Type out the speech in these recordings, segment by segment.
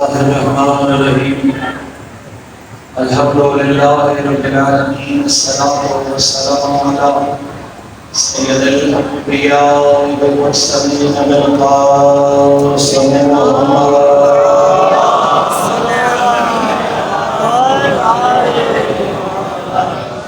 Bismillahirrahmanirrahim. Alhamdulillahi rabbil alamin. Assalatu wassalamu ala sayyidil anbiya wal mursalin bil qasim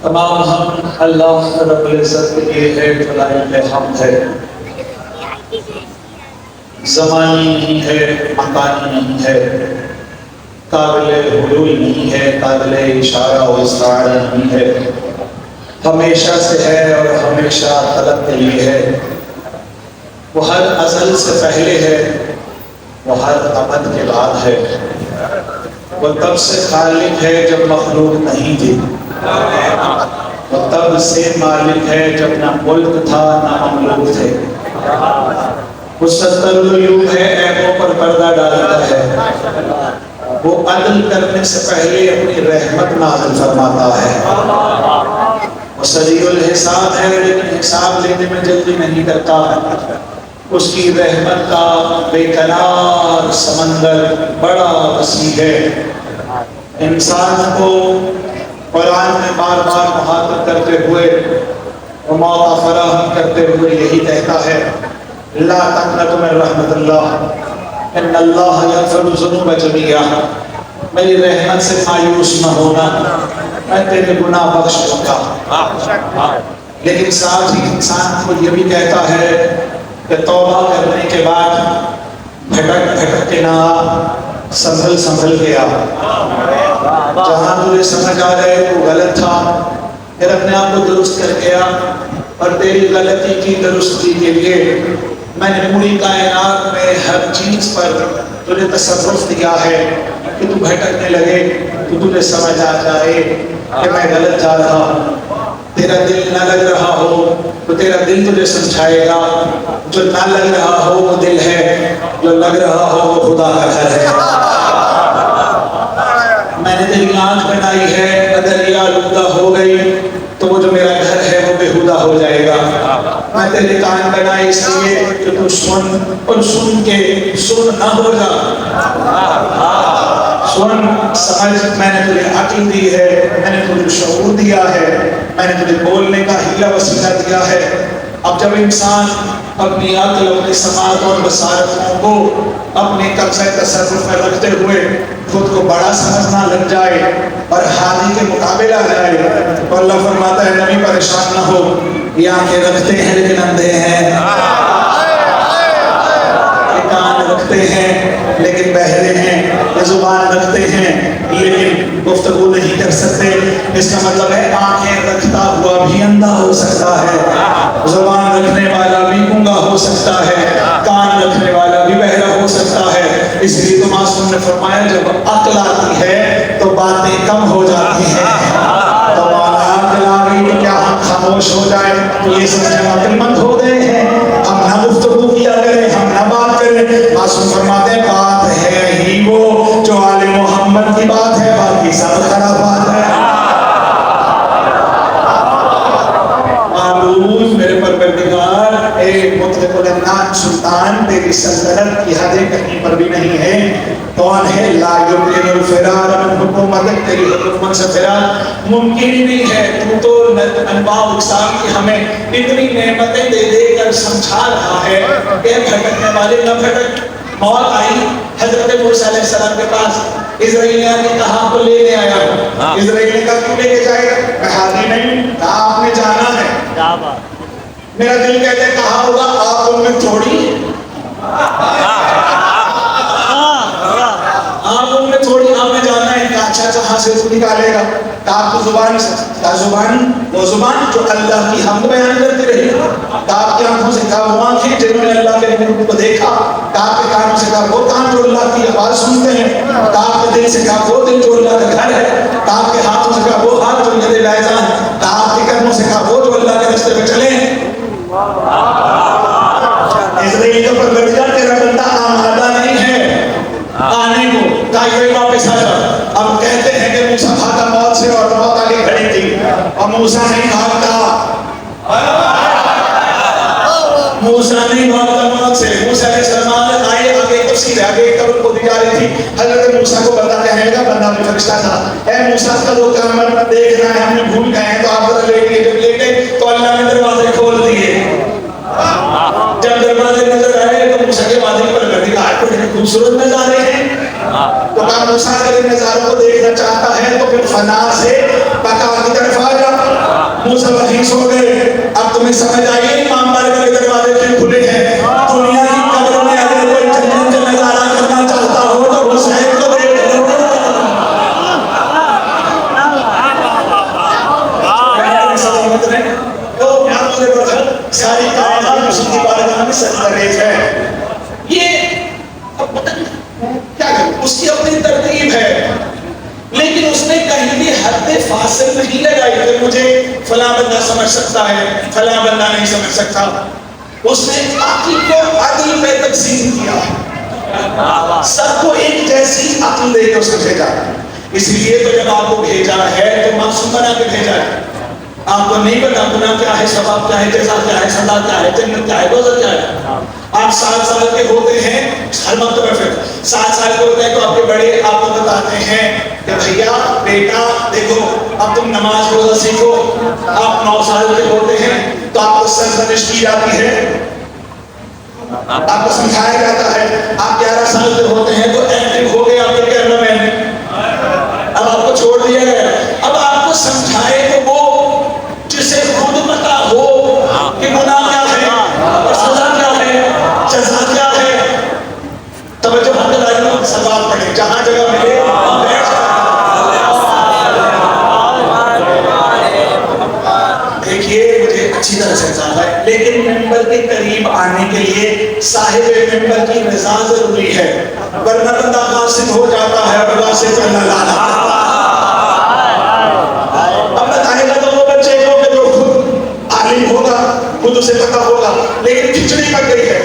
तमाम हम अल्लाह रब्बुल इज्जत के लिए है, खुदाई हमद है। ज़मानी नहीं है, मकानी नहीं है, काबिल हुलूल नहीं है, काबिल इशारा और इस्तारा नहीं है, हमेशा से है और हमेशा तलब के लिए है। वो हर अज़ल से पहले है, वो हर अबद के बाद है। वो तब से खालिक है जब मखलूक नहीं थी, वो तब से मालिक है जब ना मुल्क था ना ममलूक थे। वो सत्तरुल है, ऐबों पर पर्दा डालता है। वो अदल करने से पहले अपनी रहमत नाज़िल फरमाता है। वो सरीउल हिसाब है, लेकिन हिसाब लेने में जल्दी नहीं करता। उसकी रहमत का बेकरार समंदर बड़ा वसी है। इंसान को कुरान में बार बार मुहातब करते हुए और मौका फराहम करते हुए यही कहता है, ला तक़नतु मिन रहमतिल्लाह इन्नल्लाह यग़फ़िरु ज़ुनूब जमीआ। मेरी रहमत से मायूस न होना, मैं तेरे गुनाह बख्श दूंगा। लेकिन साथ ही इंसान को ये भी कहता है कि तौबा करने के बाद भटक भटक के ना संभल संभल के आ। जहाँ तुझे समझ आ रहे वो गलत था, फिर अपने आप को दुरुस्त करके आ। और तेरी गलती की दुरुस्ती के लिए मैंने पूरी कायनात में हर चीज पर तुझे तसर्रुफ दिया है कि तू भटकने लगे तो तुझे समझ आ जाए कि मैं गलत जा रहा हूँ। तेरा दिल ना लग रहा हो तो तेरा दिल तुझे समझाएगा। जो ना लग रहा हो वो दिल है, जो लग रहा हो वो खुदा का घर है। मैंने तेरी आँख बनाई है, अगर ये आलूदा हो गई तो वो जो मेरा घर है वो बेहुदा हो जाएगा। मैं तेरे कान बनाए इसलिए कि तू सुन, और सुन के सुन ना हो जा। सुन समझ, मैंने तुझे अक्ल दी है, मैंने तुझे शऊर दिया है, मैंने तुझे बोलने का हीला वसीला दिया है। अब जब इंसान अपनी अक्ल, अपनी समात और बसारतों को अपने कब्ज़े तसर्रुफ में रखते हुए खुद को बड़ा समझना लग जाए और हादी के मुकाबले आ जाए तो अल्लाह फरमाता है, नबी परेशान ना हो, ये आंखें रखते हैं लेकिन अंधे हैं, ये कान रखते हैं लेकिन बहरे हैं, ये जुबान रखते हैं लेकिन गुफ्तगू नहीं कर सकते। इसका मतलब है आंखें रखता हुआ भी अंधा हो सकता है, जुबान रखने वाला भी गूंगा हो सकता है, कान रखने वाला भी बहरा हो सकता है। इसलिए तो मासूम ने फरमाया, जब अक्ल आती है तो बातें कम हो जाती हैं। तो अक्ल आ गई तो क्या हम खामोश हो जाए तो ये समझे अक्लमंद हो गए हैं, हम ना गुफ्तगू किया करें, हम ना बात करें। मासूम फरमाते हैं, बात है ही वो जो आले मोहम्मद की बात है, बाकी सब खराब बात है। मेरे परवरदिगार सुल्तान, तेरी सल्तनत की हदें कहीं पर भी नहीं है। कौन है? ला युमकिनुल फिरार मिन हुकूमतिक, तेरी हुकूमत से फिरार मुमकिन ही नहीं है। तू तो अनवाउ इकसाम की हमें इतनी नेमतें दे देकर समझा रहा है कि भटकने वाले न भटक। मौत आई हजरत मूसा अलैहिस्सलाम के पास, इज़राइल ने कहा आपको लेने आया हूँ। इज़राइल ने कहा क्यों लेके जाएगा? मैं हाजिर नहीं, कहा आपने जाना है। क्या बात? मेरा दिल कहते कहा होगा आप उनमें थोड़ी, आप उनमें थोड़ी, आपने जाना है। अच्छा अच्छा, हाँ से निकालेगा, आपको जुबान से, जुबान वो जुबान जो अल्लाह की हमद बयान करती रही। आपकी आंखों से कहा वो आंखें जिन्होंने अल्लाह के नूर को देखा। आपके कानों से कहा वो कान जो अल्लाह की आवाज सुनते हैं। आपके दिल से कहा वो दिल जो अल्लाह का घर है। आपके हाथों से कहा वो हाथ जो यदे लायजा है। आपके कदमों से कहा वो जो अल्लाह के रास्ते पे चले। इसलिए तो परवरदिगार तेरा बंदा आमादा नहीं है आने को, ताकि वापस आ जा। अब कहते हैं कि मूसा भागा मौत से और मौत आगे खड़ी थी और मूसा नहीं भागता। मूसा नहीं भागता मौत से। मूसा के सलमान आए आगे कुर्सी पे आगे कब्र को दी जा रही थी। हजरत मूसा को बंदा कहेगा, बंदा भी फरिश्ता था, ऐ मूसा का वो काम देखना है, हमने भूल गए हैं तो आप जरा लेट गए। जब लेटे तो अल्लाह ने दरवाजे खोल दिए। जब दरवाजे नजर आए तो मूसा के वादे पर परवरदिगार बड़े खूबसूरत नजारे हैं। तो कहा मूसा अगर इन नजारों को देखना चाहता है तो फिर फना से बका की तरफ आ जा। मूसा वहीं सो गए। अब तुम्हें समझ आई इमाम बारगाह के दरवाजे क्यों खुले हैं। दुनिया की कब्र में अगर कोई जन्नत का नजारा करना चाहता हो तो हुसैन को देख लो। सारी कायनात उसकी बारगाह में सजदरेज है। ये क्या करूं, उसकी अपनी तरतीब है, लेकिन उसने कहीं भी हद फासिल नहीं लगाई कि मुझे फला बंदा समझ सकता है, फला बंदा नहीं समझ सकता। उसने अक्ल को अदल पे तकसीम किया, सबको एक जैसी अक्ल देकर उसने भेजा। इसलिए तो जब आपको भेजा है तो मासूम बना के भेजा है। आपको नहीं पता गुनाह क्या है, सवाब क्या है, जज़ा क्या है, सदा क्या है, जन्नत क्या है, दोज़ख क्या है। आप 7 साल के होते हैं, हर मर्तबा फिर 7 साल के होते हैं तो आपके बड़े आपको बताते हैं कि भैया बेटा देखो अब तुम नमाज रोजा सीखो। आप 9 साल के होते हैं तो आपको सरजनिश की जाती है, आपको समझाया जाता है। आप 11 साल के होते हैं तो एक्टिव हो गए आपके कैमरामैन, अब आपको छोड़ दिया गया। अब आपको समझाए तो वो जिसे खुद पता हो कि गुनाह क्या है और सजा क्या है, जज़ा क्या है। तवज्जो हम लोग सवाल पढ़े, जहां जगह मिले देखिए मुझे अच्छी तरह से समझा है। लेकिन मेंबर के करीब आने के लिए साहिब मेंबर की रजा जरूरी है, वरना बंदा कासिद हो जाता है और वासिद का लाला। अब बताएगा तो वो बच्चे को कि जो खुद आलिम होगा, खुद उसे पता होगा, लेकिन खिचड़ी पक गई है।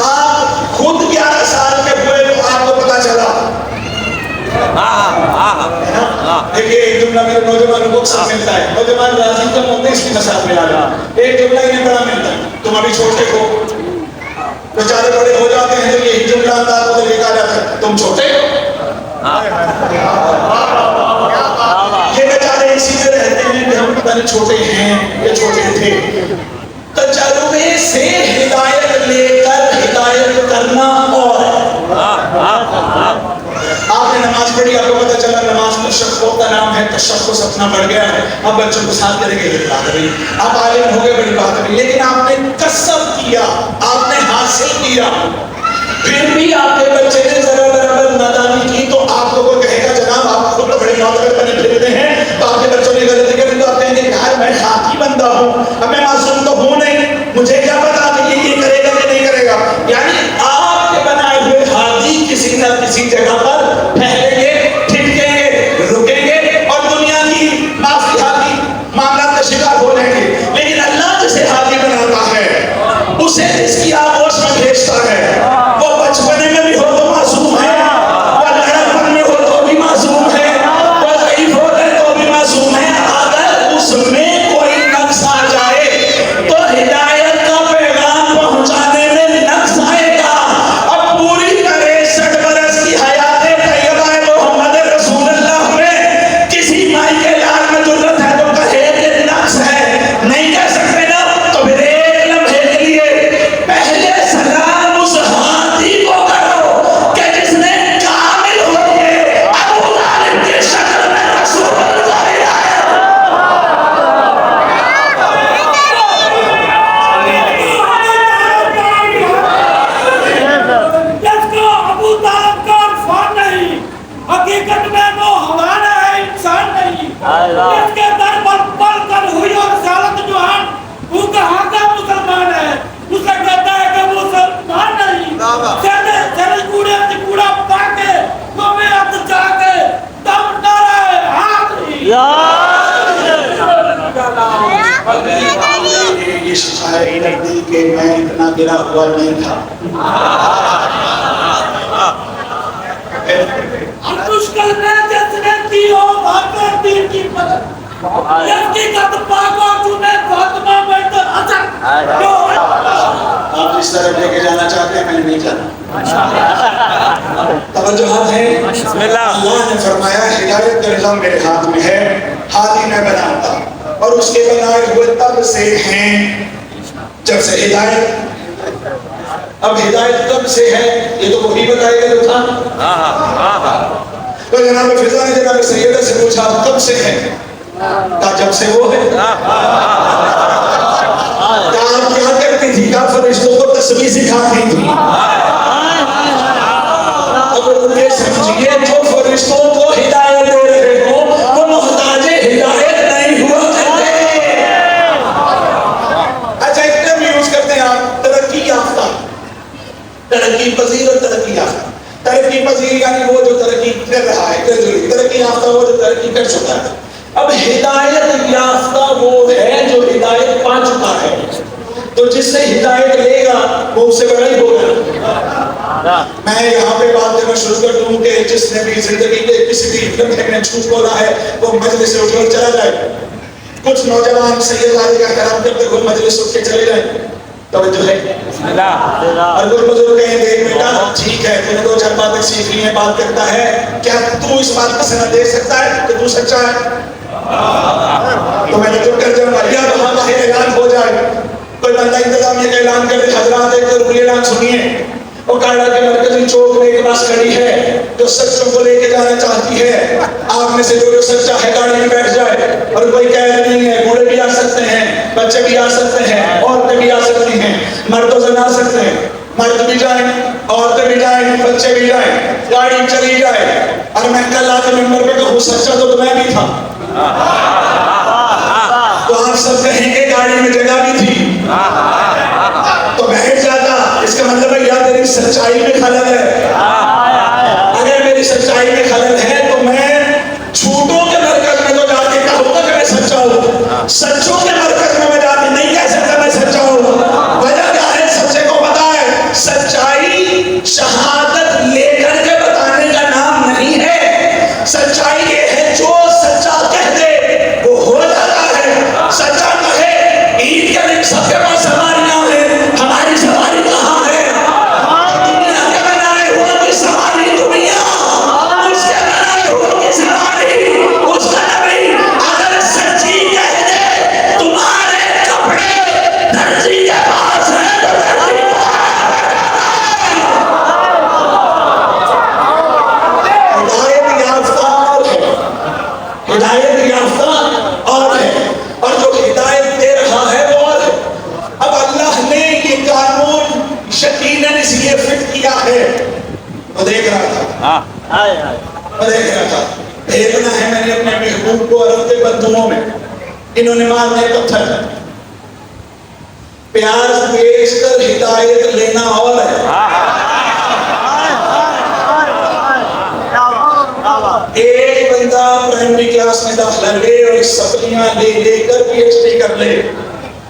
आप खुद 11 साल के हुए तो आपको पता चला। देखिए एक जुमला मेरे नौजवानों को अक्सर मिलता है, नौजवान राजी कम होते हैं इसकी मसाल में आना। एक जुमला इन्हें बड़ा मिलता है, तुम अभी छोटे हो, बेचारे बड़े हो जाते हैं तो यही जुमला अंदाज को लेकर आ जाता है, तुम छोटे हो। ये बेचारे इसी में रहते हैं कि हम पता नहीं छोटे हैं या छोटे थे। तजुर्बे से हिदायत लेकर हिदायत करना। और आपने नमाज पढ़ी, आपको पता चला नमाज तशक्कुक का नाम है, तशक्कुक अपना बढ़ गया है, अब बच्चों को साथ करेंगे, बड़ी बात है। आप आलिम हो गए, बड़ी बात है, लेकिन आपने कसब किया, आपने हासिल किया, फिर भी आपके बच्चे ने जरा बराबर नादानी की तो आप लोगों को कहेगा जनाब आप खुद बड़े नौजवान बने फिरते हैं तो आपके बच्चों ने गलती करी तो आप कहेंगे यार मैं खाकी बंदा हूँ, अब मैं मासूम तो हूँ नहीं, मुझे क्या पता कि ये करेगा कि नहीं करेगा। यानी आपके बनाए हुए हादी किसी न किसी जगह पर फैलेंगे, ठिठकेंगे, रुकेंगे और दुनिया की माफी हादी मामला का शिकार हो जाएंगे। लेकिन अल्लाह जिसे हादी बनाता है, उसे इसकी आगोश में भेजता है, वो बचपने में भी हो तो मासूम है, वो लड़कपन में हो तो भी मासूम है, वो ज़ईफ हो गए तो भी मासूम है। अगर उसमें कोई नक्स आ जाए तो हिदायत का गिरा हुआ नहीं था। मुश्किल में जिसने की हो भाकर तीर की मदद इसकी कद पाको तूने फातिमा बिन्त हसन आप जिस तरफ लेके जाना चाहते हैं मैं नहीं जाना। तवज्जुहात है। अल्लाह ने फरमाया हिदायत का निज़ाम मेरे हाथ में है, हादी मैं बनाता और उसके बनाए हुए तब से हैं जब से हिदायत। अब हिदायत कब से है ये तो वही बताएगा जो था। तो जनाब फिजा ने जनाब सैयदा से पूछा कब से है, कहा जब से वो है। आप क्या करती थी, क्या फरिश्तों को तस्बीह सिखाती थी। अब उनके समझिए जो फरिश्तों को हिदायत दे रहे हो वो मोहताजे हिदायत नहीं हुआ करते। अच्छा एक टर्म यूज करते हैं आप, तरक्की याफ्ता, तरक्की पजीर और तरक्की याफ्ता। तरक्की पजीर यानी वो जो तरक्की कर रहा है, तरक्की याफ्ता वो जो तरक्की कर चुका है। अब हिदायत याफ्ता वो है जो हिदायत पा चुका है, तो जिससे हिदायत लेगा वो उससे बड़ा ही होगा। मैं यहाँ पे बात करना शुरू कर दूं कि जिसने भी जिंदगी के किसी भी लम्हे में झूठ बोला है वो मजलिस से उठकर चला जाए। कुछ नौजवान सैयद वाली का कराम करते हुए मजलिस उठ के चले जाए। तवज्जो है। और कुछ बुजुर्ग कहेंगे बेटा ठीक है तूने दो चार बातें सीख ली हैं, बात करता है, क्या तू इस बात का सनद दे सकता है कि तू सच्चा है? तो मैंने चुप कर जाऊंगा या वहां बाहर ऐलान हो जाए, कोई बंदा इंतजामिया का ऐलान कर दे, हजरात एक जरूरी ऐलान सुनिए, और कायड़ा के मरकजी चौक में एक बस खड़ी है जो सच्चों को लेके जाना चाहती है। आप में से जो सच्चा है गाड़ी में बैठ जाए, और कोई कैद नहीं है, बूढ़े भी आ सकते हैं, बच्चे भी आ सकते हैं, औरतें भी आ सकती हैं, मर्द जन आ सकते हैं, मर्द भी जाए, औरतें भी जाए, बच्चे भी जाए, गाड़ी चली जाए। और मैं कल आके मेंबर पे कहूँ सच्चा तो मैं भी था, तो आप सब कहेंगे गाड़ी में जगह भी थी तो बैठ जाता। इसका मतलब है या तेरी सच्चाई में खलल है। अगर मेरी सच्चाई में खलल है तो मैं झूठों के मरकज में तो जाके कहूँगा कि मैं सच्चा हूँ, सच्चों के मरकज में मैं जाके नहीं कह सकता मैं सच्चा हूँ। वजह क्या है? सच्चे को पता है सच्चाई शहादत लेकर के बताने का नाम नहीं है। सच्चाई ये है जो सच्चा कह दे वो हो जाता है। सच्चा कहे ईद के दिन सबके पास सवारियां हैं, हमारी सवारी कहाँ है? दुनिया के बनाए हुए की सवारी दुनिया, उसके बनाए हुए की सवारी उसका नबी। अगर सच्ची कह दे तुम्हारे कपड़े दर्जी के पास है तो दर्जी हिदायत याफ्ता और है, और जो हिदायत दे रहा है वो और है। अब अल्लाह ने ये कानून यकीनन इसलिए फिट किया है। मैं देख रहा था भेजना है मैंने अपने महबूब को अरब के बंधुओं में, इन्होंने मारने पत्थर, प्याज बेच कर हिदायत लेना और है। एक बंदा प्राइमरी क्लास में दाखिला ले और सप्लियां ले लेकर पीएचडी कर ले,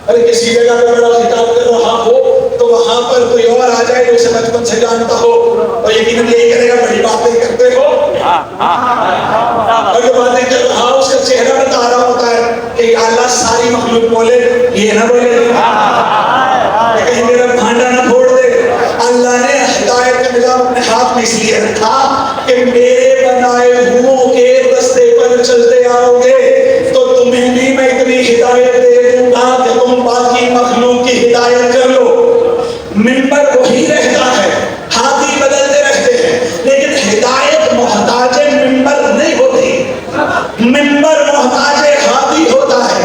अरे किसी जगह पे बड़ा खिताब कर रहा हो तो वहां पर कोई और आ जाए जो उसे बचपन से जानता हो और यकीनन यही करेगा बड़ी बातें करते हो, और जो बातें कर रहा हो उसका चेहरा बता रहा होता है कि अल्लाह सारी मखलूक बोले ये ना बोले, कहीं मेरा भांडा ना फोड़ दे। अल्लाह ने हिदायत का निजाम अपने हाथ में इसलिए रखा कि मेरे बनाए हुओं के रास्ते पर चलते आओगे तो तुम्हें भी मैं इतनी हिदायत दे दूंगा कि तुम बाकी मखलूक की हिदायत कर लो। मिंबर वही रहता है, हाथी बदलते रहते हैं, लेकिन हिदायत मोहताजे मिंबर नहीं होती। मिंबर मोहताजे हाथी होता है।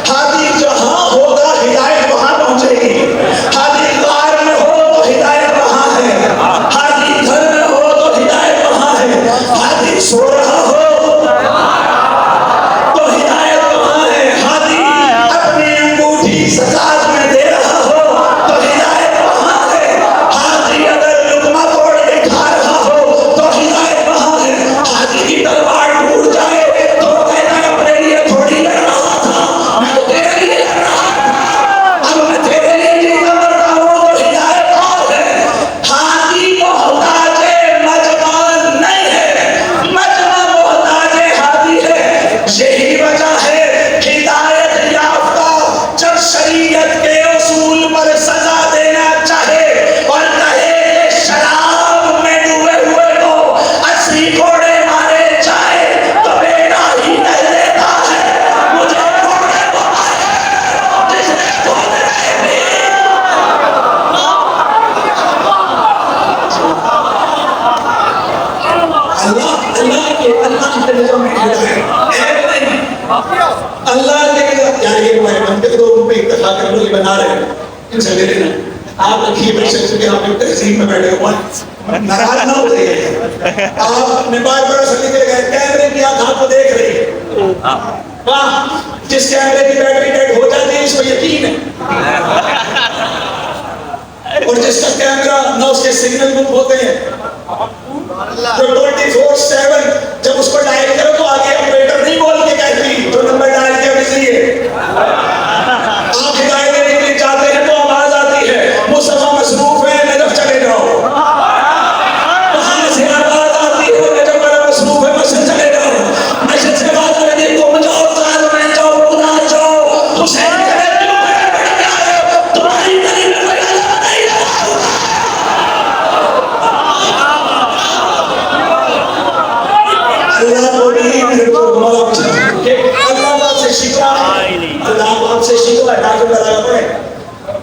हाथी जहां होगा हिदायत वहां पहुंचेगी। हाथी कार में हो तो हिदायत वहां है, हाथी घर में हो तो हिदायत वहां है, हाथी सो रहा हो तो हिदायत वहां है, हाथी अपनी अंगूठी सजाद में दे रहा हो तो हिदायत वहां है, अल्लाह के यार ये मैं बनते तो उन पे इत्तेफाक कर लो, ये बना रहे हैं इनसे ले लेना। आप रखिए पैसे के, आप एक तहसील में बैठे हुए नाराज ना हो जाइए। आपने बार बार सभी के गए कैमरे की आंख आपको देख रही है। वाह, जिस कैमरे की बैटरी डेड हो जाती है इसको यकीन है, और जिसका कैमरा ना उसके सिग्नल गुम होते हैं, जो 24/7 जब उसको डायल करो तो आगे ऑपरेटर नहीं बोल के कहती जो नंबर डायल किया बिजी है। आप हिदायत देने के लिए जाते हैं तो आवाज आती है मुस्तफा मसरूफ है, नजफ चले जाओ। वहां से आवाज आती है नजफ वाला मसरूफ है, मस्जिद चले जाओ। मस्जिद से बात आ रही है तुम जाओ, साल में जाओ, खुदा जाओ, हुसैन तुम्हारी गली में कोई नहीं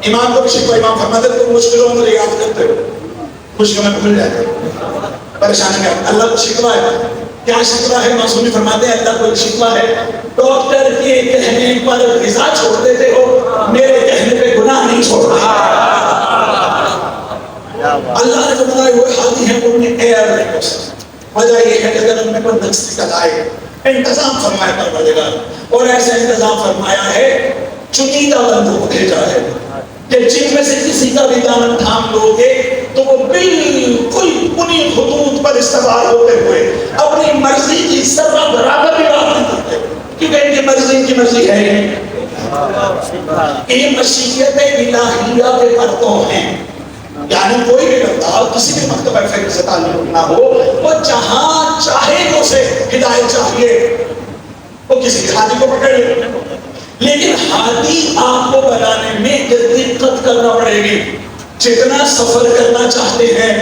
इमाम को भी शिकवा, इमाम फरमाते तुम मुश्किलों में याद करते हो, खुशियों में भूल जाते हो, परेशानी में। अल्लाह को शिकवा है, क्या शिकवा है? मासूमी फरमाते हैं अल्लाह को शिकवा है डॉक्टर के कहने पर ग़िज़ा छोड़ देते हो, मेरे कहने पे गुनाह नहीं छोड़ते। अल्लाह ने जो बनाए हुए हाथी हैं उनमें एयर नहीं हो सकता। वजह ये है कि अगर उनमें कोई नक्स निकल आए, इंतजाम फरमाया परवरदिगार, और ऐसा इंतजाम फरमाया है चुनिंदा बंदों को भेजा है कि जिनमें से किसी का भी दामन थाम लोगे तो वो बिल्कुल उन्हीं हुदूद पर इस्तेमाल होते हुए अपनी मर्जी की सर्रा बराबर भी बात नहीं करते, क्योंकि इनकी मर्जी है। ये मशीयत इलाहिया के परतों हैं, यानी कोई भी बंदा किसी भी मकतबा फ़िक्र से ताल्लुक ना हो, वो जहां चाहे उसे हिदायत चाहिए वो किसी हादी को पकड़ ले, लेकिन हादी आपको बनाने में दिक्कत करना पड़ेगी। जितना सफर करना चाहते हैं,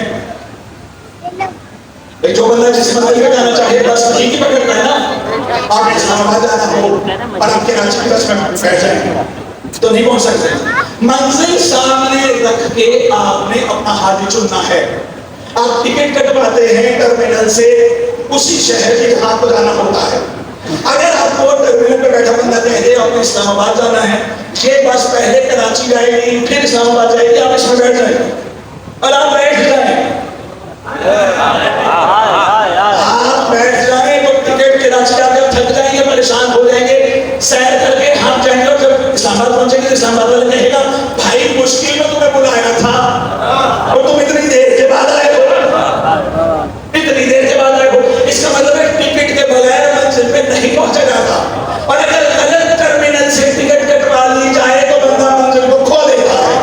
जो बंदा जिस मंजिल पे जाना चाहिए बस वही की पकड़ना है ना। आप इस्लामाबाद जाना हो और आपके रांची की बस में बैठ जाएंगे तो नहीं पहुंच सकते। मंजिल सामने रख के आपने अपना हादी चुनना है। आप टिकट कटवाते हैं टर्मिनल से उसी शहर के जहां को जाना होता है। अगर आपको टर्मिनल पे बैठा बंदा कह दे आपको इस्लामाबाद जाना है, ये बस पहले कराची जाएगी फिर इस्लामाबाद जाएगी, आप इसमें बैठ जाएंगे और आप बैठ जाए तो टिकट कराची जाके थक जाएंगे, परेशान हो जाएंगे, सैर करके हम जाएंगे और जब इस्लामाबाद पहुंचेंगे तो इस्लामाबाद वाले कहेगा भाई मुश्किल में तुम्हें बुलाया था और तुम इतनी देर के बाद आए हो, इतनी देर के बाद आए हो। इसका मतलब है टिकट के बगैर मंजिल पे नहीं पहुंचा जाता, और अगर गलत टर्मिनल से टिकट कटवा ली जाए तो बंदा मंजिल को खो देता है।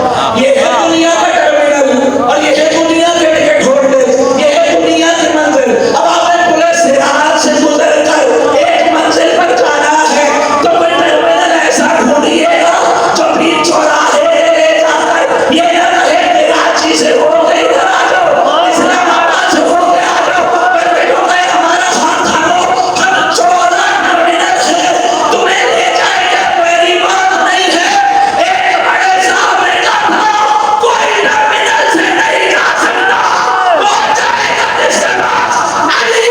ये है दुनिया का टर्मिनल और ये है दुनिया के टिकट होल्डर, ये है दुनिया की मंजिल। अब आपने पुलिस राह से गुजर कर एक मंजिल पर जाना है तो कोई टर्मिनल ऐसा ढूंढिएगा जो बीच चौराहे ले जाकर ये न कहे कराची से हो गई इस्लामाबाद से हो गया हमारा साथ खाओ, हम 14 टर्मिनल है तुम्हें ले जाएगा, मेरी बात नहीं है। एक बड़े साहब ने कहा कोई टर्मिनल से नहीं जा सकता, वो जाएगा जिसके पास अली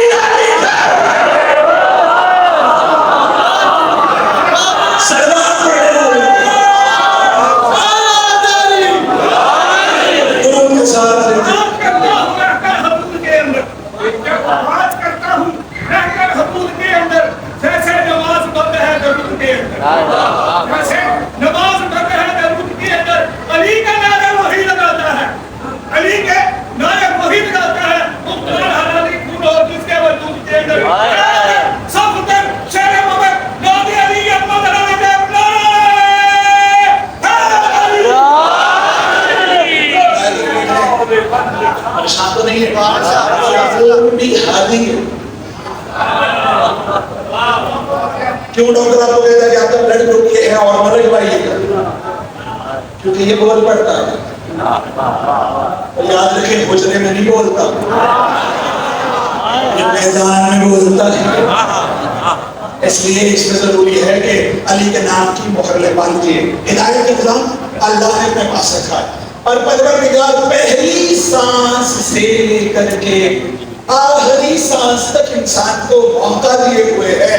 सरदार के साथ बात करता हूँ रहकर हदूद के अंदर, जैसे नमाज बंद है दरूद के अंदर, जैसे नमाज बंद है दरूद के अंदर। अली का नारा वही लगाता है, अली के नारे वही लगाता है मुख्तार हरानी खून और जिसके वजूद के अंदर सब उधर शेर मगर नादी अली अहमद हरानी के परेशान तो नहीं है, भी हादी है। क्यों डॉक्टर आपको कहता है कि आपका ब्लड ग्रुप ये है और मर पाइएगा? क्योंकि ये बोल पड़ता है, याद रखें हुजरे में नहीं बोलता, मैदान में बोलता है। इसलिए इसमें जरूरी है कि अली के नाम की मोहर बांधिए। हिदायत का निजाम अल्लाह ने अपने पास रखा है और परवरदिगार पहली सांस से लेकर के आखिरी सांस तक इंसान को मौका दिए हुए है।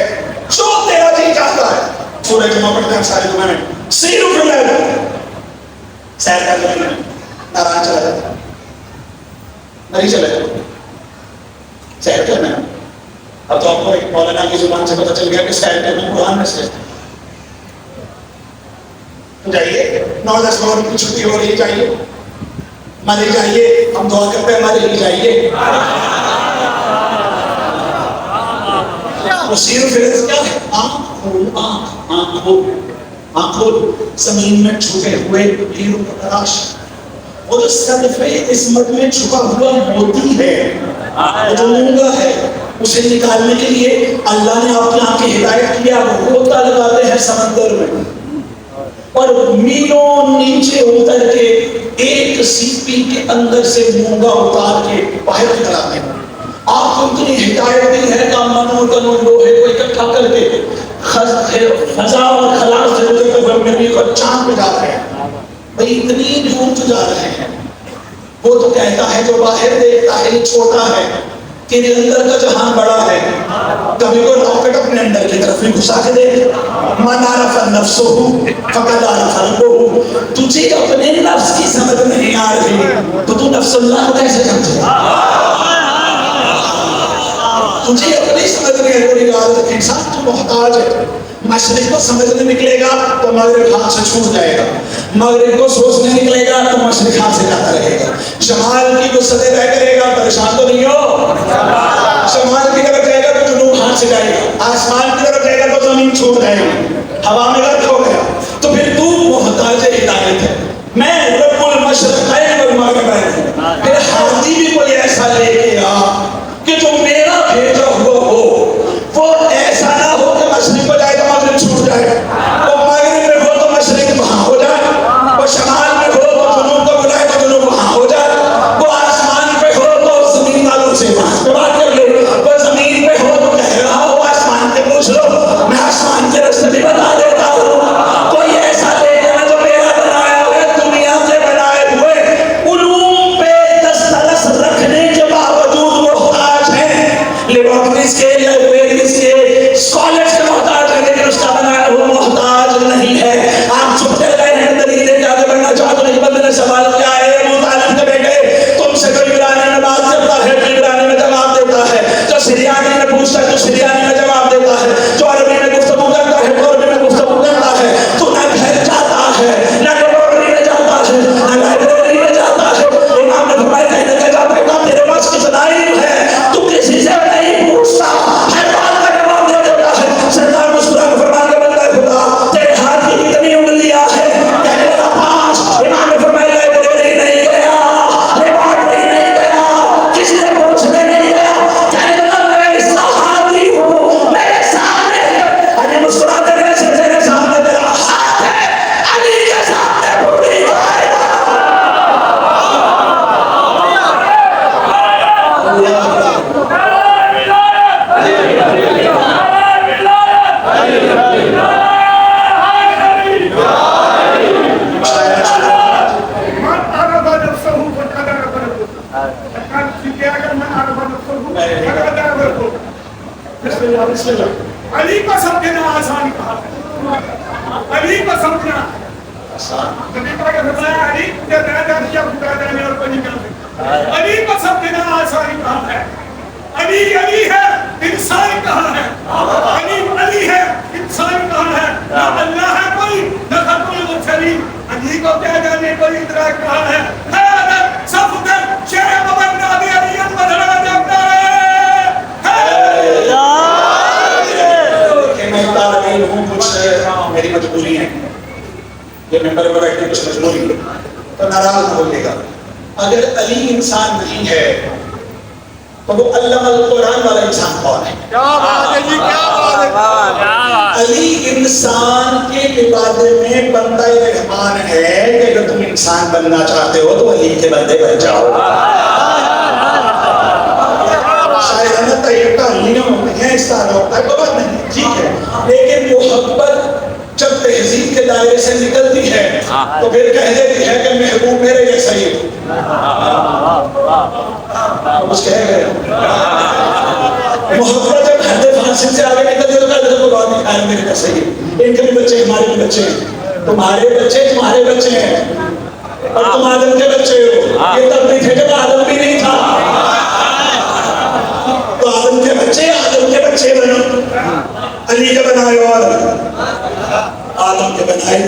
जो तेरा जी चाहता है सूरज जमा पड़ते हैं सारे दुनिया में, सीर उठ जाएगा, सैर कर लेते हैं, नारायण चला जाता, नहीं चला जाता, सैर करना। अब तो आपको एक मौलाना की जुबान से पता चल गया कि सैर करना कुरान में से तो जाइए, 9-10 लोगों की छुट्टी हो रही, जाइए, मरे जाइए, हम दुआ करते हैं मरे ही जाइए। सीर फिर क्या है? आंखों जमीन में छुपे हुए हीरों का तलाश, वो जो सदफे इस्मत में छुपा हुआ मोती है, वो जो मूंगा है, उसे निकालने के लिए अल्लाह ने आपकी आंखें हिदायत किया। वो गोता लगाते हैं समंदर में और मीलों नीचे उतर के एक सीपी के अंदर से मूंगा उतार के बाहर निकलाते हैं। आपको इतनी हिदायत दी है कि मनो तनो लोहे को इकट्ठा करके फजा और खला से गुजरते हुए को चांद पे जाते हैं। भाई इतनी दूर तो जा रहे हैं। वो तो कहता है जो बाहर देखता है ये छोटा है, तेरे अंदर का जहान बड़ा है। कभी कोई रॉकेट अपने अंदर की तरफ भी घुसा के देख, मन आरफ नफ्सहु फक़द आरफ रब्बहु। तुझे अपने नफ्स की समझ नहीं आ रही तो तू नफ्सुल्लाह को कैसे समझेगा? तुझे अपनी समझ में कोई इबादत इंसान जो मोहताज है, मशरिक को समझने निकलेगा तो मगरिब हाथ से छूट जाएगा, मगरिब को सोचने निकलेगा तो मशरिक हाथ से जाता रहेगा। शमाल की वो सदे तय करेगा, परेशान तो नहीं हो। शमाल की तरफ जाएगा तो जुनूब हाथ से जाएगा, आसमान की तरफ जाएगा तो जमीन छूट जाएगी, हवा में गर्क हो गया। तो फिर तू मोहताज हिदायत है, मैं रब्बुल मशरिक़ैन वल मग़रिबैन। फिर हाथी भी कोई ऐसा लेके आ कि जो मेरा भेजा हुआ हो, वो ऐसा ना हो कि मशरिक को जाए तो मगरिब छूट जाए, वो मगरिब में हो तो मशरिक वहां हो जाए, वो शमाल में हो तो जुनूब को बुलाए तो जुनूब वहां हो जाए, वो आसमान पे हो तो जमीन वालों से वहां पे बात कर ले, वो जमीन पे हो तो कह रहा हो आसमान से पूछ लो, मैं आसमान के रास्ते भी बता देता हूँ। कोई ऐसा देखेगा जो मेरा बनाया हुआ दुनिया से बनाए हुए उलूम पे दस्तरस रखने के बावजूद मोहताज है, लेबोरेटरीज के या वेरियस के कॉलेज के मोहताज है, लेकिन उसका बनाया हुआ मोहताज नहीं है। आप चुप कर गए हैं, दलीलें आगे बढ़ना चाहते नहीं। बंदे ने सवाल किया है अबू तालिब के बेटे, तुमसे कोई इब्रानी में बात करता है तो इब्रानी में जवाब देता है, जो सिरियानी में पूछता है तो सिरियानी में जवाब देता है, जो अरबी में गुफ्तगू करता है तो अरबी में गुफ्तगू करता है। तू ना घर जाता है, ना लेबोरेटरी में जाता है, ना लाइब्रेरी में जाता है। इमाम ने फरमाया कहने का जाता है काम तेरे पास की सदाई है, तू किसी से नहीं पूछता, हर बात का जवाब दे देता है। सरकार मुस्कुरा कर फरमाया बंदा खुदा तेरे हाथ की कितनी उंगलियां हैं? कहने लगा 5। इमाम ने फरमाया लाइब्रेरी नहीं गया, लेबोरेटरी नहीं गया, किसी से पूछने नहीं गया। कहने लगा मैं इसका हाथी हूँ, मेरे सामने है। अली मुस्कुराते रहे, तेरे सामने तेरा हाथ है, अली के सामने पूरी कायनात। मन आरफ नफ्सहु फक़द आरफ रब्बहु। सरकार ठीक है, अगर मन आरफ नफ्सहु फक़द आरफ रब्बहु। बिस्मिल्लाह बिस्मिल्लाह। अली को समझना आसान कहा है, अली को समझना नबी पाक ने फरमाया अली के दादा या खुदा जाने और कोई नहीं कर सकता। अली को समझना आसान कहा है। अली अली है, इंसान कहाँ है? अली अली है, इंसान कहाँ है? ना अल्लाह है कोई, ना खत्मुल मुरसलीन। अली को क्या जाने कोई इदराक कहाँ है? हैदर सफदर शेर मबन्ना दे अली मदरा जबदा मैं तालीम हूँ, कुछ मेरी मजबूरी है, ये मेंबर में बैठने कुछ मजबूरी है, तो नाराज न होइएगा। अगर अली इंसान नहीं है तो वो अल्लामा कुरान वाला इंसान कौन है? क्या बात है जी, क्या बात है, क्या बात। अली इंसान के लिबादे में बंदा रहमान है कि अगर तुम इंसान बनना चाहते हो तो अली के बंदे बन जाओ। शायद हमें तय्यब होते हैं, इस तरह होता है, बात नहीं, ठीक है, लेकिन मोहब्बत जब तहजीब के दायरे से निकलती है तो फिर कह देती है कि महबूब मेरे जैसा ही कुछ कह गए। मोहब्बत जब हद फासिल से आगे निकल जाता है तो बात नहीं आया मेरे का सही है। इनके भी बच्चे हमारे भी बच्चे हैं, तुम्हारे बच्चे हैं और तुम आदम के बच्चे हो। ये तब नहीं थे जब आदम भी नहीं था, तो आदम के बच्चे बनो। अली के बनाए और आदम के बनाए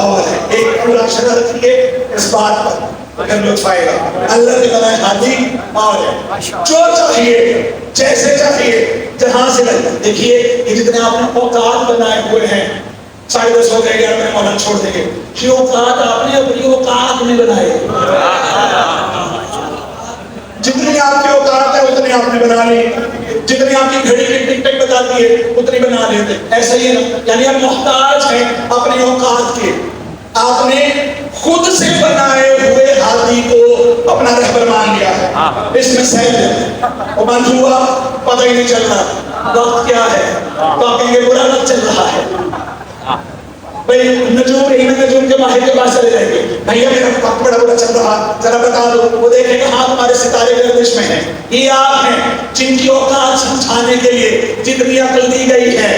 और एक पूरा शरह रखिए इस बात पर, अगर लुत्फ आएगा। अल्लाह के बनाए हाथी और जो चाहिए जैसे चाहिए जहां से लगे। देखिए ये जितने आपने औकात बनाए हुए हैं, 10:30 हो गए, 11 बजे मौलाना छोड़ देंगे। ये औकात आपने अपनी औकात में बनाए, जितनी आपकी औकात है उतनी आपने बना ली, जितनी आपकी घड़ी की टिक टिक बताती है उतनी बना लेते। ऐसा ही है, यानी आप मोहताज हैं अपनी औकात के। आपने खुद से बनाए हुए हाथी को अपना रहबर मान लिया है, इसमें सहज है और बंद हुआ पता ही नहीं चल रहा वक्त क्या है, तो आप कहेंगे बुरा वक्त चल रहा है। भाई नजूम के माहिर के पास चले जाएंगे, भैया मेरा वक्त बड़ा बुरा चल रहा, जरा बता दो। वो देखेंगे हाँ तुम्हारे सितारे गर्दिश में है। ये आप हैं जिनकी औकात समझाने के लिए जितनी अकल दी गई है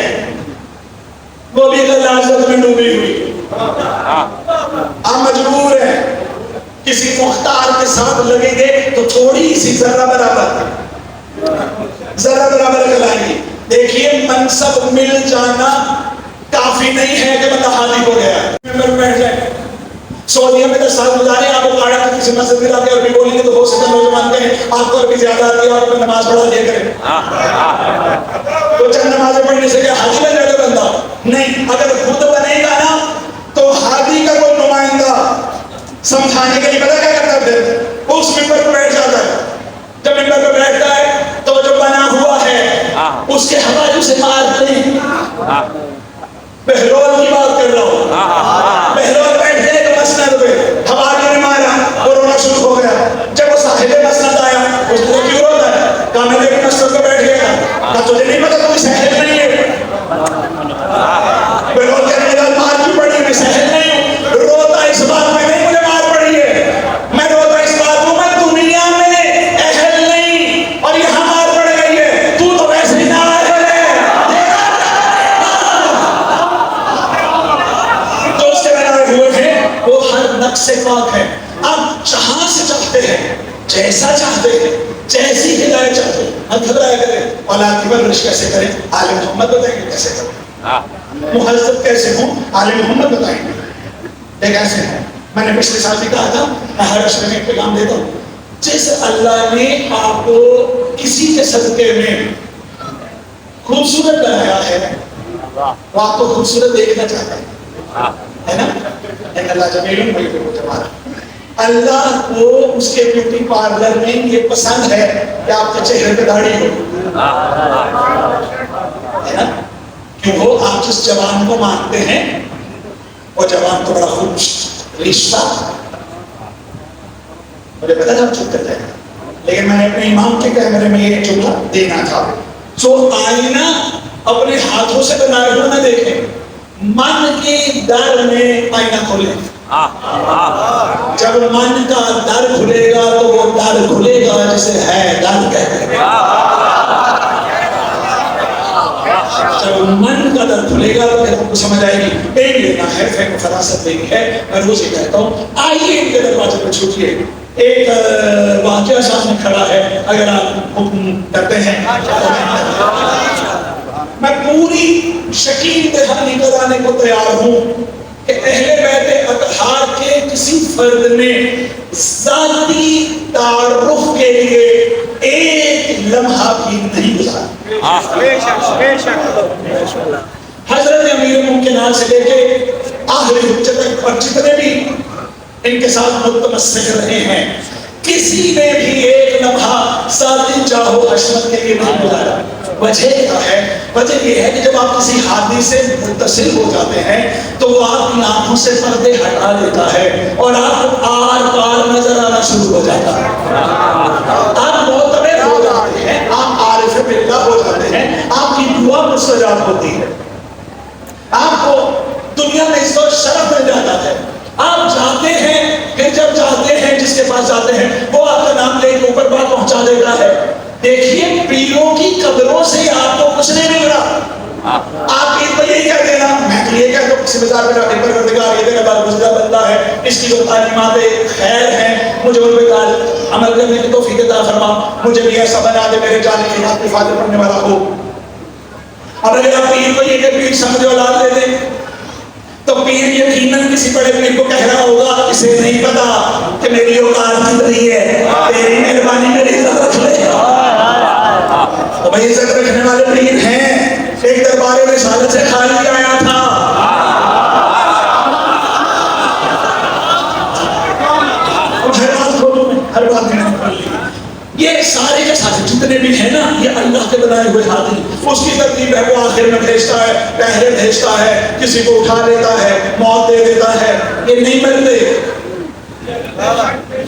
वो भी लाजत में डूबी हुई। आप मजबूर हैं, किसी मुख्तार के साथ लगेंगे तो थोड़ी सी जरा बराबर लाएंगे। देखिए मनसब मिल जाना काफी नहीं है कि बंदा हादी हो गया बैठ जाए। सऊदीया में 10 साल गुजारे, आप उखाड़ा के किसी मस्जिद में जाके अरबी बोलेंगे तो हो सकता है नौजवान कहें आपको अरबी ज्यादा आती है, आप नमाज पढ़ा दिया करें। तो चंद नमाजें पढ़ने से क्या हादी बन जाएगा बंदा? नहीं, अगर खुद बनेगा ना तो हादी का कोई नुमाइंदा समझाने के लिए पता क्या करता है, उस मिंबर पर बैठ जाता है। जब मिंबर पर बैठता है तो जो बना हुआ है उसके हवाले से मारते हैं। बहलोल की बात कर रहा हूँ, बहलोल बैठ गए तो मसनद पे हवाले ने मारा, कोरोना शुरू हो गया। जब वो साहिब मसनद आया उसको क्यों रोता है? कहा मैं लेकिन मसनद पे बैठ गया, कहा तुझे नहीं पता तुम सहज नहीं है। बहलोल कहने लगा मार क्यों पड़ी? मैं सहज नहीं हूँ। रोता इस बात में नहीं मुझे मार पड़ी है, मैं रोता इस बात को मैं दुनिया में अहल नहीं और यहाँ मार पड़ गई है, तू तो वैसे ही ना अहल है। तो उसके बनाए हुए हैं वो हर नक्शे पाक है। आप जहां से चाहते हैं, जैसा चाहते हैं, जैसी हिदायत चाहते हैं, मत घबराया करें। औलाद की परवरिश कैसे करें? आले मोहम्मद बताएंगे कैसे करें। मुहज्जब कैसे हो? आले मोहम्मद बताएंगे। ये कैसे है? मैंने पिछले साल भी कहा था, मैं हर अशरे में एक पैगाम देता हूँ। जिस अल्लाह ने आपको किसी के सदके में खूबसूरत बनाया है वो आपको खूबसूरत देखना चाहता है ना? अल्लाह जमील वही पे मुझे मारा। अल्लाह को उसके ब्यूटी पार्लर में ये पसंद है कि आपके चेहरे पे दाढ़ी हो, है ना? क्यों हो? आप जिस जवान को मानते हैं वो जवान तो बड़ा खूब रिश्ता, मुझे पता था चुप कर जाएगा, लेकिन मैंने अपने इमाम के कैमरे में ये जुमला देना था। तो आईना अपने हाथों से बनाए हुए न देखें, मन के दर में आईना खोले। जब मन का दर खुलेगा तो वो दर खुलेगा जिसे है दर कहते हैं। जब मन का दर खुलेगा तो फिर हमको समझ आएगी पेन लेना है, फिर फरासत लेनी है। मैं रोज ये कहता हूँ आइए इनके दरवाजे पर छूटिए। एक वाक़या सामने खड़ा है, अगर आप हुक्म करते हैं मैं पूरी शकील दहानी कराने को तैयार हूँ कि अहले बैत अतहार के किसी फर्द ने ज़ाती तारुफ के लिए एक लम्हा भी नहीं गुजारा। हजरत अमीर मुमकिन से लेके आखिरी हुज्जत तक पर जितने भी इनके साथ मुतमस्सिक रहे हैं, किसी ने भी एक लम्हा ज़ाती चाहो हशमत के लिए नहीं गुजारा। वजह क्या है? वजह ये है कि जब आप किसी हादी से मुत्तसिल हो जाते हैं तो वो आपकी आंखों से पर्दे हटा देता है और आपको आर पार नजर आना शुरू हो जाता है। आप मोतबर हो जाते हैं, आप आरिफ बिल्लाह हो जाते हैं, आपकी दुआ मुस्तजाब होती है, आपको दुनिया में इज्जत शरफ मिल जाता है। आप जाते हैं, फिर जब जाते हैं जिसके पास जाते हैं वो आपका नाम लेके ऊपर बात पहुंचा देता है। देखिए पीरों की कब्रों आप ईद पर यही कहते हैं ना, मैं तो ये कहता हूँ किसी बाजार में जाके परवरदिगार ये मेरा बारगुज़रा बंदा है, इसकी जो तालीमात खैर हैं मुझे उन पर अमल करने की तौफीक अता फरमा, मुझे भी ऐसा बना दे मेरे जाने के बाद इफादत करने वाला हो। अब अगर आप पीर को ये पीर समझ औलाद दे दें तो पीर यकीनन किसी बड़े पीर को कह रहा होगा इसे नहीं पता कि मेरी औकात कितनी है, तेरी मेहरबानी मेरी इज्जत रख ले। तो भाई इज्जत रखने वाले पीर हैं। एक दरबार में रिसालत से खाली आया था, हर बात ये सारे के सारे जितने भी हैं ना ये अल्लाह के बनाए हुए हाथी, उसकी तरतीब है, वो आखिर में भेजता है, पहले भेजता है, किसी को उठा लेता है, मौत दे देता है, ये नहीं मरते,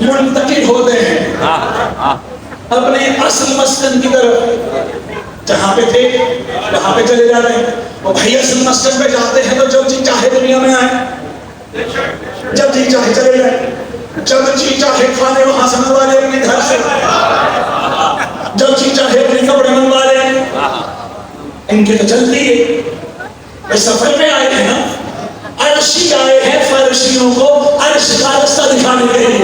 मुंतकिल होते हैं अपने असल मस्कन की तरफ, जहाँ पे थे वहाँ पे चले जा रहे हैं। वो भाई असल मस्कन पे जाते हैं तो जब जी चाहे दुनिया में आए, जब जी चाहे चले जाए, जब जी चाहे खाने वहां से मंगवा ले अपने घर से, जब जी चाहे अपने कपड़े मंगवा ले, इनके तो चलती है। इस सफर में आए हैं ना, अर्शी आए हैं फर्शियों को अर्श का रास्ता दिखाने के लिए।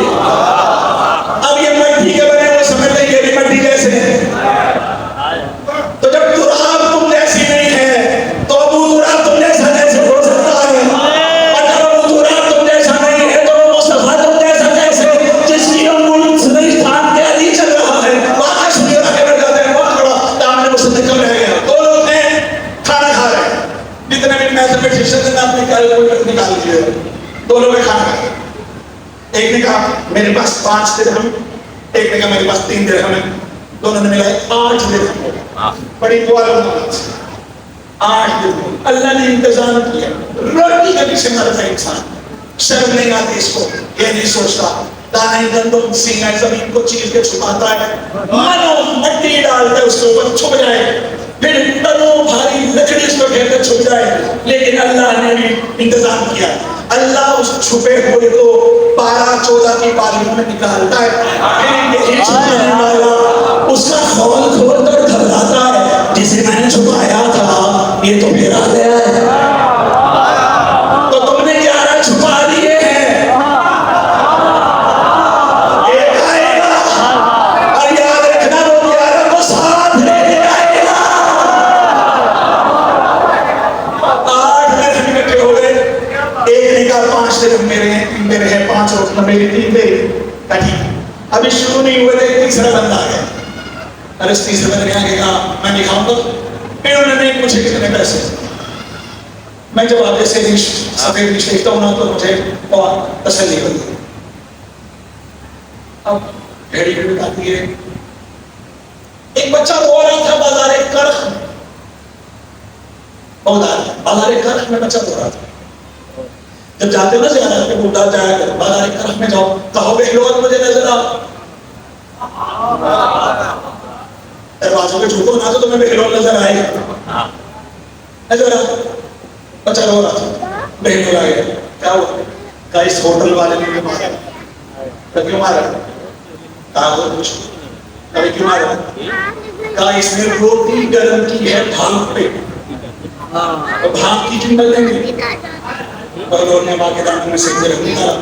अब ये मट्टी के बने हुए समझते हैं ये भी मट्टी जैसे है, तो जब तुराब तुम जैसी नहीं है तो अबू तुराब तुम जैसा कैसे हो सकता है, और जब अबू तुराब तुम जैसा नहीं है तो मुस्तफा तुम जैसा कैसे, जिसकी उम्र सही स्थान के अली चल रहा है वहां शुरू रखे बैठ जाते हैं, बहुत बड़ा दामन मुसद्दिक कम रह गया। दो लोग हैं खाना खा रहे हैं, जितने भी मैथमेटिशियन ने अपनी कैलकुलेटर निकाल दिए, दो लोग खाना खा रहे हैं, एक ने कहा मेरे पास 5 दिरहम, एक ने कहा मेरे पास 3 दिरहम है, दोनों ने मिलाए 8 दिरहम। बड़ी दुआ 8 दिरहम अल्लाह ने इंतजाम किया। रोटी के पीछे मरता है इंसान, शर्म नहीं आती इसको, ये नहीं सोचता, दाने गंदम सीना जमीन को चीर के छुपाता है, मानो मट्टी डाल के उसके ऊपर छुप जाए, फिर तनो भारी लकड़ी उसको घेर कर छुप जाए, लेकिन अल्लाह ने भी इंतजाम किया। अल्लाह उस छुपे हुए को 12-14 की पालियों में निकालता है, फिर यही छुपाने वाला उसका खोल खोल कर घबराता है, जिसे मैंने छुपाया था ये तो फिर आ गया है, तो तुमने 11 छुपा दिए हैं, एक आएगा और याद रखना वो 11 को साथ लेके आएगा। 8 दिन इकट्ठे हो गए, एक ने कहा 5 दिन मेरे हैं, 5 रोटियां मेरी, 3 तेरी, ठीक। अभी शुरू नहीं हुए थे, तीसरा बंदा आ गया, अरे तीसरे बंदे आगे कहा मैं नहीं खाऊंगा, फिर उन्होंने पूछे कितने पैसे, मैं जब आप जैसे सफेद रिश्ते लिखता हूँ ना तो मुझे और तसल्ली होती है। अब घड़ी घड़ी आती है, एक बच्चा रो रहा था बाजारे करख में, बाजारे करख में बच्चा रो रहा था। जब जाते हो ना ज़्यादा पे बूढ़ा जाए बाजारे करख में जाओ, कहो बेहलोत मुझे नजर आओ, दरवाजों के झूठो ना तो तुम्हें बेहलोल नजर आएगा, नजर आ बच्चा रो रहा था, बेहलोल आ गया, क्या हुआ, कहा इस होटल वाले ने मारा, क्यों मारा, कहा वो कुछ, कभी क्यों मारा, कहा इसने रोटी गर्म की है भांग पे, और भांग की कीमत देंगे, और उन्होंने बाकी दांतों में से रख निकाला,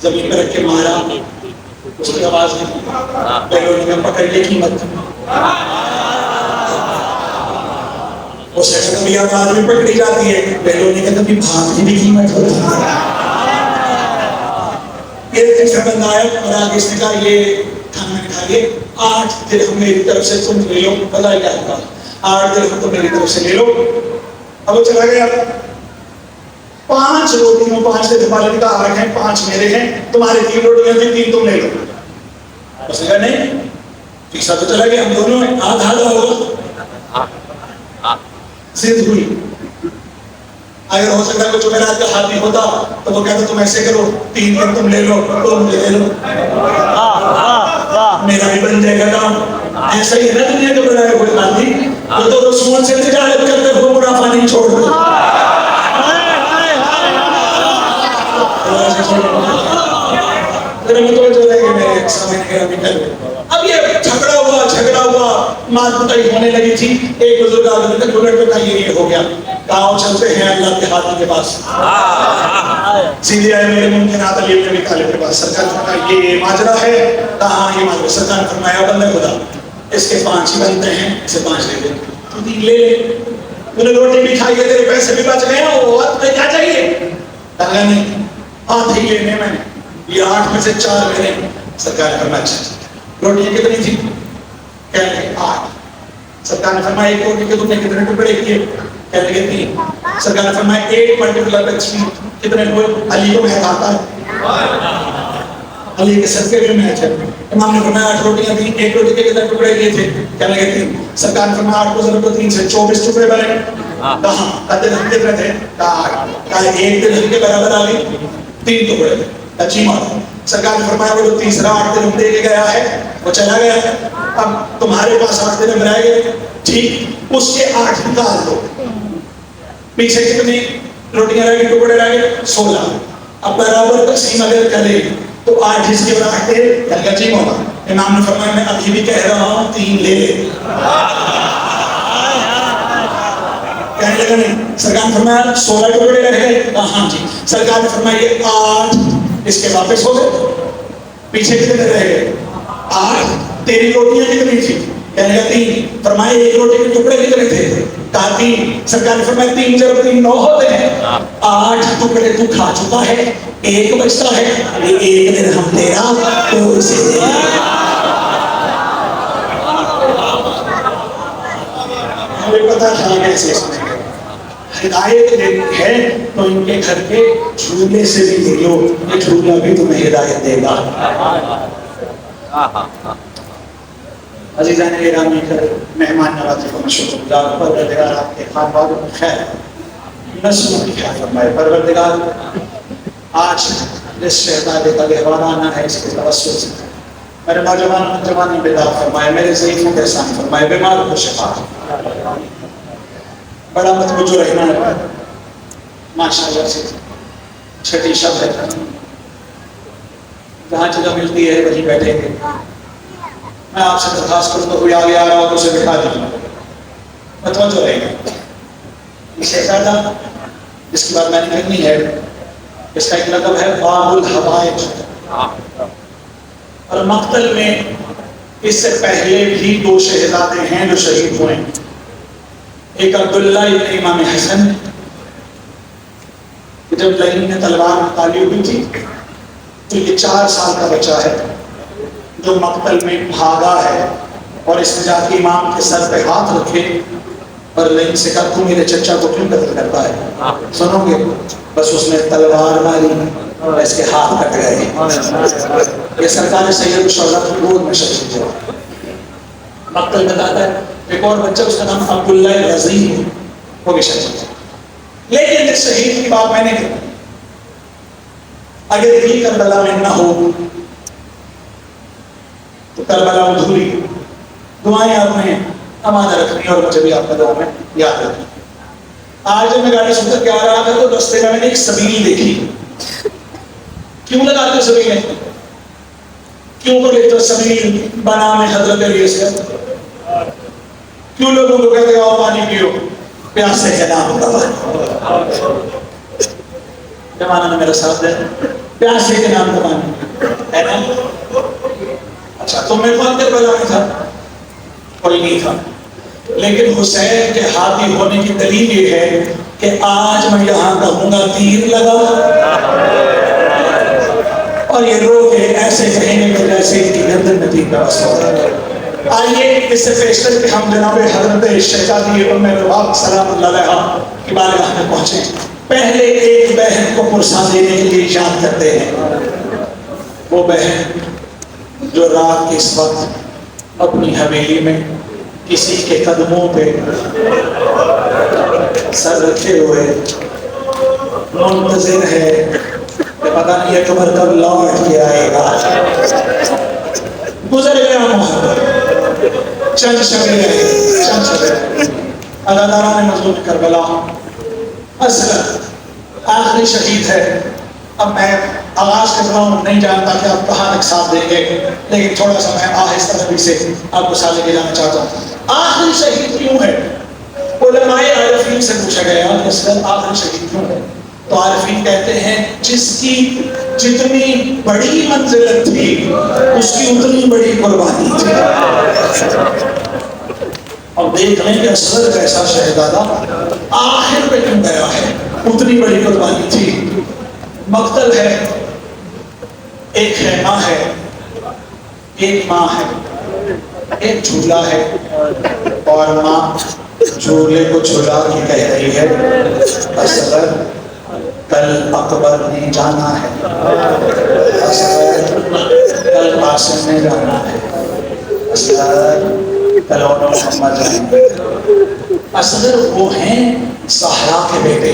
जमीन पर रख के मारा, उसकी आवाज नहीं, पकड़ ले कीमत, उसे कभी आवाज में पकड़ी जाती है, बैलोनी का कभी भाग की भी कीमत होती है। ये तीसरा बंदा आया और आगे इसने कहा ये खाना खा लिए, 8 दिरहम मेरी तरफ से तुम ले लो, पता क्या होगा, 8 दिरहम तो मेरी तरफ से ले लो। अब वो चला गया, 5 रोटियों 5 से वाले का आ रखे हैं, 5 मेरे हैं, तुम्हारे 3 रोटियां थी, 3 तुम ले लो। उसने कहा नहीं, तीसरा तो चला गया, हम दोनों में आधा होगा, जिद हुई। अगर हो सकता है कुछ जुमेरात का हाथी होता तो वो कहता तुम ऐसे करो, 3 दिन तुम ले लो, 2 मुझे ले लो, मेरा भी बन जाएगा काम। ऐसा ही है ना दुनिया के बनाए हुए हाथी, तो रसूल से तिजारत करते हुए मुनाफा नहीं छोड़ते। अब ये झगड़ा हुआ, मार कुटाई होने लगी थी। एक बुजुर्ग आदमी का बुलेट का ये हो गया, गाँव चलते हैं अल्लाह के हाथी के पास। सीधे आए मेरे मुमकिन अली नबी तालिब के पास। सरकार ने फरमाया ये माजरा है, कहा ये माजरा। सरकार ने फरमाया बंदे खुदा इसके 5 ही बनते हैं, इसे 5 ले ले, तू 3 ले ले, तूने रोटी भी खाई है, तेरे पैसे भी बच गए, और तुझे क्या चाहिए? कहा नहीं, आठ ही लेने मैंने, ये 8 में से 4 लेने। सरकार ने फरमाया अच्छा, रोटियां कितनी थी? कहने लगे 8। सरकार ने फरमाया एक रोटी के तुमने कितने टुकड़े किए? कहने लगे 3। सरकार ने फरमाया एक पर्टिकुलर व्यक्ति कितने हुए? अली को मैं खाता है, अली के सदके में मैच है। इमाम ने फरमाया 8 रोटियां थी, एक रोटी के कितने टुकड़े किए थे? कहने लगे 3। सरकार ने फरमाया 8 को ज़रूर 3 से 24 टुकड़े बने। कहाँ दिरहम कितने थे? कहा 1 दिरहम के बराबर आ गई, 3 टुकड़े। अच्छी बात। सरकार ने फरमाया वो जो तीसरा 8 दिरहम दे के गया है वो चला गया है, अब तुम्हारे पास 8 दिरहम रह गए, ठीक, उसके 8 निकाल दो। पीछे कितनी रोटियां रह गई, टुकड़े रह गए? 16। अब बराबर तकसीम अगर करे तो 8 इसके और 8 तेरे जी होगा। इमाम ने फरमाया मैं अभी भी कह रहा हूँ 3 ले ले। कहने लगा नहीं। सरकार ने फरमाया 16 टुकड़े रह गए? हाँ जी। सरकार ने फरमाया ये 8 इसके वापस हो गए, पीछे कितने रह गए? 8। तेरी रोटियां कितनी थी? कहने लगा 3। फरमाया एक रोटी के टुकड़े कितने थे? कहा 3। सरकार ने फरमाया 3 जब 3 9 होते हैं, 8 टुकड़े तू खा चुका है, 1 बचता है, ये 1 दिरहम तेरा, तो इसे दे। हमें पता था कैसे हिदायत देनी है तो इनके घर के झूले से भी ले लो, ये झूला भी तुम्हें हिदायत देगा। अजीज़ान गिरामी मेहमान नवाज़ी को शुक्रगुज़ार परवरदिगार आपके खानवालों में खैर नस्लों की खैर फरमाए। परवरदिगार आज जिस शहज़ादे का गहवाना है इसके तवस्सुल से मेरे नौजवान जवानी बेदार फरमाए, मेरे ज़ईफ़ों के एहसान फरमाए, बीमारों को शिफा। बड़ा मतवज्जो रहना है माशाअल्लाह से। छठी शब है, जहाँ जगह मिलती है वहीं बैठेंगे। मैं आपसे दरखास्त करूँ तो कोई आगे आ रहा हो तो उसे बिठा दीजिए, मतवज्जो रहेगा। ये शहज़ादा जिसकी बात मैंने करनी है, इसका एक लक़ब है बाबुल हवाइज। और मक्तल में इससे पहले भी 2 शहज़ादे हैं जो शहीद हुए। एक अब्दुल्ला इब्न इमाम हसन, जब लईन ने तलवार ताली हुई थी तो ये 4 साल का बच्चा है जो मक्तल में भागा है, और इसने जाके इमाम के सर पे हाथ रखे और लईन से कहा तू मेरे चचा को क्यों कत्ल करता है? सुनोगे? बस उसने तलवार मारी और इसके हाथ कट गए। ये सरकार सैयद शुहदा की गोद में शहीद हुआ। मक्तल बताता है एक और बच्चा, उसका नाम अब्दुल्ला रज़ी, वो भी शहीद। लेकिन इस शहीद की बात मैंने की, अगर ये करबला में ना हो तो करबला अधूरी। दुआएं आपने अमाना रखनी और मुझे भी आपका दुआ में याद रखनी। आज जब मैं गाड़ी सुनकर के आ रहा था तो रास्ते में मैंने एक सबील देखी। क्यों लगाते सबील? क्यों को लिखते सबील बना में हजरत अली से? क्यों लोगों को कहते हो पानी पियो, प्यासे के नाम का पानी। जमाना ने मेरा साथ दे, प्यासे के नाम का पानी है ना। अच्छा तो मैं कौन करबला में था? कोई नहीं था, लेकिन हुसैन के हाथी होने की दलील ये है कि आज मैं यहाँ कहूँगा तीर लगा, और ये लोग ऐसे कहेंगे कि जैसे इनकी गर्दन में तीर का असर। आइए इससे पेशतर के हम जनाब हज़रत शहज़ादी उम्मे रुबाब सलामुल्लाह अलैहा की बारगाह में पहुँचे। पहले एक बहन को पुरसा देने के लिए याद करते हैं। वो बहन जो रात के इस वक्त अपनी हवेली में किसी के कदमों पे सर रखे हुए मुंतज़िर है, पता नहीं है कमर कब लौट के आएगा। गुजर गया मोहब्बत, चंद शबे अदादारा ने मज़लूम करबला असलम आखिरी शहीद है। अब मैं आगाज कर रहा हूँ, नहीं जानता कि आप कहाँ तक साथ देंगे, लेकिन थोड़ा सा मैं आहिस्ता खूबी से आपको सामने ले जाना चाहता हूँ। आखिरी शहीद क्यों है? उलमाए आरिफीन से पूछा गया कि असगर आखिरी शहीद क्यों है? तो आरिफीन कहते हैं जिसकी जितनी बड़ी मंजिलत थी उसकी उतनी बड़ी कुर्बानी थी। अब देख लें कि असगर जैसा शहजादा आखिर पे क्यों गया है, उतनी बड़ी कुर्बानी थी। मक्तल है, एक खेमा है, एक माँ है, एक झूला है और माँ झूले को झूला के कह रही है असगर कल अकबर ने जाना है, असगर कल कासिम ने जाना है, असगर कल और मोहम्मद जाएंगे। असगर वो हैं ज़हरा के बेटे,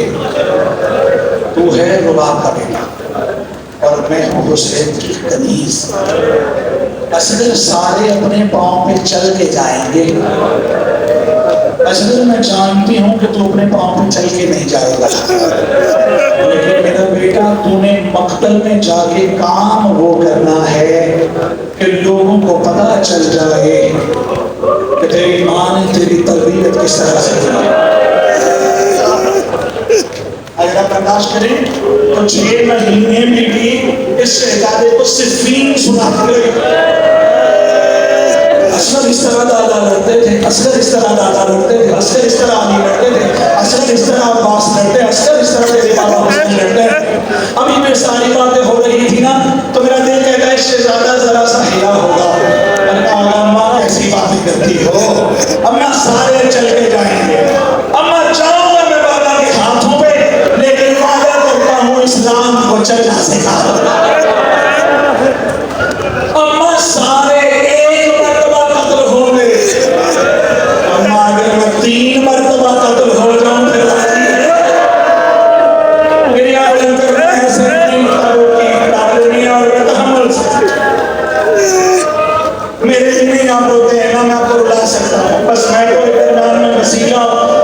तू है रुबाब का बेटा और मैं हूँ हुसैन की कनीज। असगर सारे अपने पाँव पे चल के जाएंगे। असगर मैं जानती हूँ कि तू अपने पाँव पे चल के नहीं जाएगा, लेकिन मेरा बेटा तूने मक्तल में जाके काम वो करना है कि लोगों को पता चल जाए कि तेरी माँ ने तेरी तरबियत किस तरह से की। अगर आप बर्दाश्त करें तो 6 महीने में भी इस शहजादे को सिर्फीन सुनाते रहे। असगर इस तरह दादा लड़ते थे, असगर इस तरह दादा लड़ते थे, असगर इस तरह अली लड़ते थे, असगर इस तरह अब्बास लड़ते, असगर इस तरह तेरे बाबा हुसैन लड़ते। अभी मैं सारी बातें हो रही थी ना तो मेरा दिल कहता है इससे ज्यादा जरा सा हिला होगा। अम्मा ऐसी बातें करती हो, अम्मा सारे चल के जाएंगे, अम्मा जाऊंगा मैं बाबा के हाथों पे, लेकिन वादा करता हूँ इस्लाम को चलना सिखा दूंगा। अम्मा सारे एक मरतबा कत्ल होंगे, अम्मा अगर मैं 3 मरतबा कत्ल हो जाऊं फिर राजी है। मेरी आदम करना है सैनी की तालीमिया और तहम्मुल से। मेरे लिए नहीं आप रोते हैं ना मैं आपको रुला सकता हूँ, बस मैं तो इत्मीनान में वसीला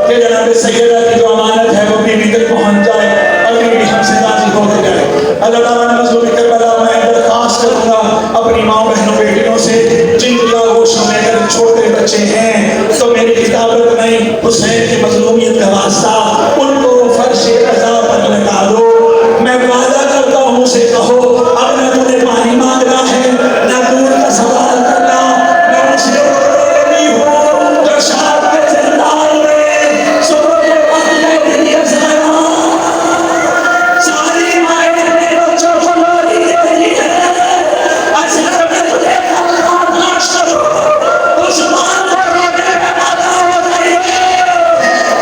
कि जनाब सैयदा की जो अमानत है वो बीवी तक पहुँच जाए, अगली भी हमसे राजी होकर जाए। अल्लाह ताला ने मज़लूम करबला मैं दरख्वास्त करूँगा अपनी माँ बहनों बेटियों से जिनकी आगोशों में अगर छोटे बच्चे हैं तो मेरी किताबत में हुसैन की मज़लूमियत का वास्ता उनको फर्श रज़ा पर लगा दो। मैं वादा करता हूँ उसे कहो अब न तूने पानी मांगना है न दूर का सवाल करना, मैं मुझे नहीं हूँ जो शाद के ज़िंदान में सुबह के वक्त में तेरी असरा सारी माएँ अपने बच्चों को लोरी देती है। असगर में तुझे बर्दाश्त करो, उस मान को रोने में पैदा हो गई है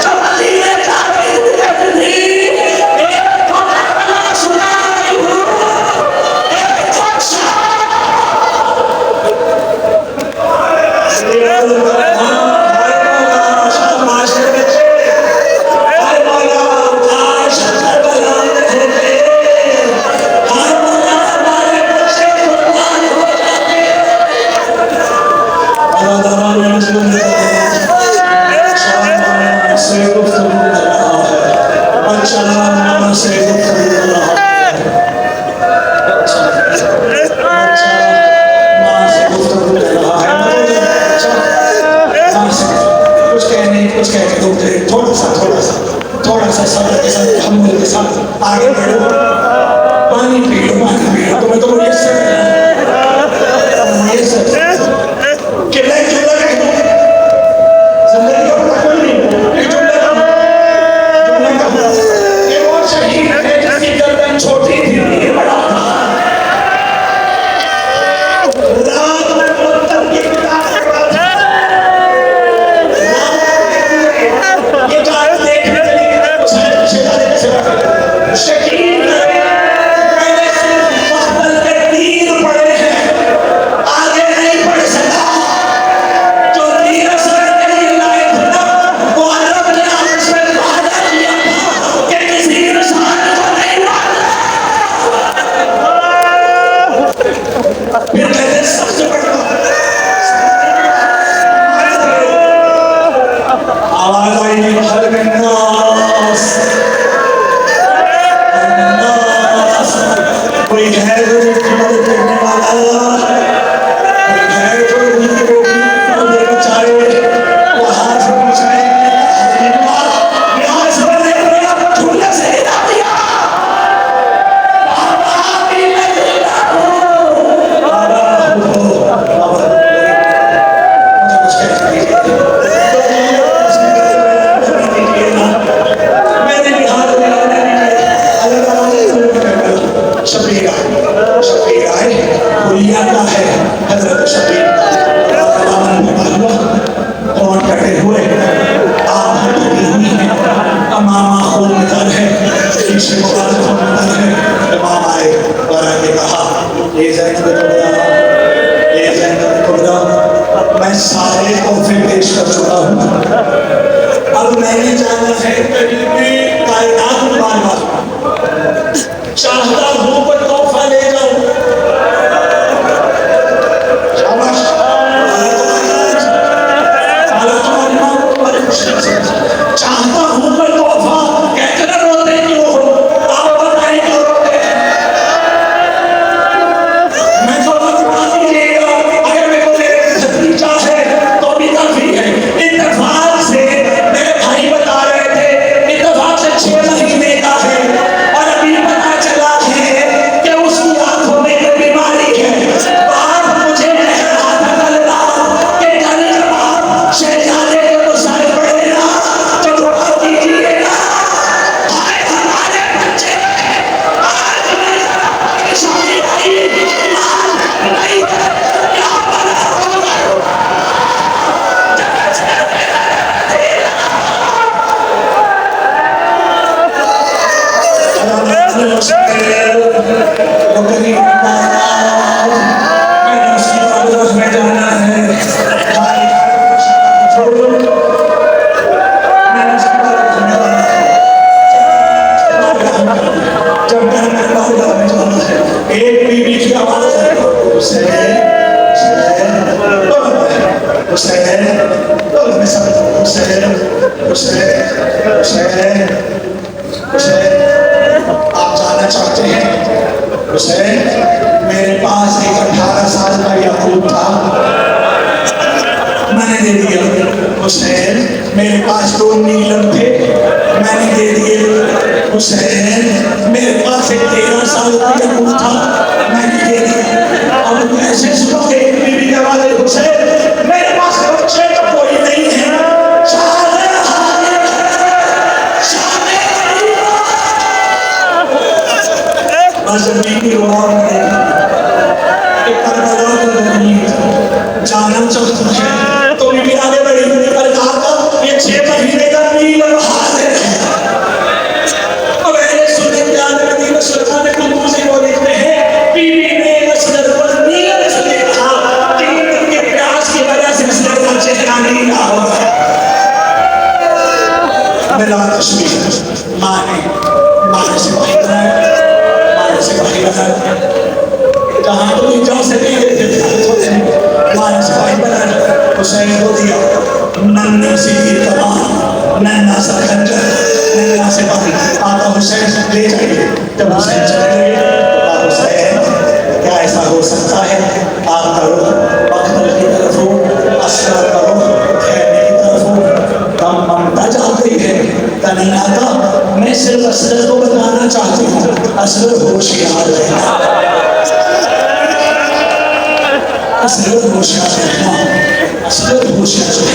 जो मदीने जाके थी। एक को मैं सुनाई हूँ, एक को थोड़ा सा सब्र के साथ तहम्मुल के साथ आगे बढ़ो। पानी पी लो तुम्हें तो ये सब कि मैं क्यों लगे मैं सारे तोहफे पेश कर चुका हूँ। अब मैंने जाना है करीबी कायनात बार चाहता हूँ कोई तोहफा ले जाऊं। शाबाश। चाहता हूँ कोई तोहफा। कहते ना रोते क्यों हो, आप बताएं क्यों रोते। मैं तो बता दीजिएगा, अगर मेरे को मेरे भतीजा है तो भी काफी है। इत्तेफाक से मेरे भाई बता रहे थे, इत्तेफाक से 6 महीने का है और अभी पता चला है कि उसकी आंखों में कोई बीमारी है। बाप मुझे कह रहा था कल रात कि कल जब आप शहजादे के मुसाए पड़े ना तो दुआ कीजिएगा। भाई हमारे बच्चे आज मेरी शादी नहीं, आज नहीं, क्या बना में जाना है। एक बीबी की आवाज है, आप जाना चाहते हैं? हुसैन, मेरे पास एक 18 साल का याकूब था, मैंने दे दिया। हुसैन, मेरे पास 2 नीलम थे, मैंने दे दिए। हुसैन, मेरे पास एक 13 साल का याकूब था, मैंने दे दिया। अब कैसे सुनोगे एक बीबी के वाले? हुसैन, मेरे पास बच्चे तो कोई नहीं है। जाना चाहती है तो भी आगे बढ़ी और कहा ये 6 महीने का नीलम हाल है। अब ऐसे सुनने के आने में नीलम सुल्तान कुतुब वो लिखते हैं, बीवी ने असगर पर नीलम से देखा, 3 दिन के प्यास की वजह से असगर का चेहरा नीला हो गया। मेरा तस्वीर माने से भाई बनाया, जहाँ तुम जा सके माने से भाई बना। हुसैन को दिया नन्ही सी कमान, नन्हा सा खंजर, नन्हा से भाई। आका हुसैन ले जाइए। जब हुसैन चले गए तो हुसैन, क्या ऐसा हो सकता है? आपका रुख मखमल की तरफ हो, असरर का रुख खैमे की तरफ हो, कम ममता जाती है। नहीं आता, मैं सिर्फ असरर को बताना चाहती हूँ, असरर होशियार रहना, असरर होशियार रहना, असरर होशियार रहना।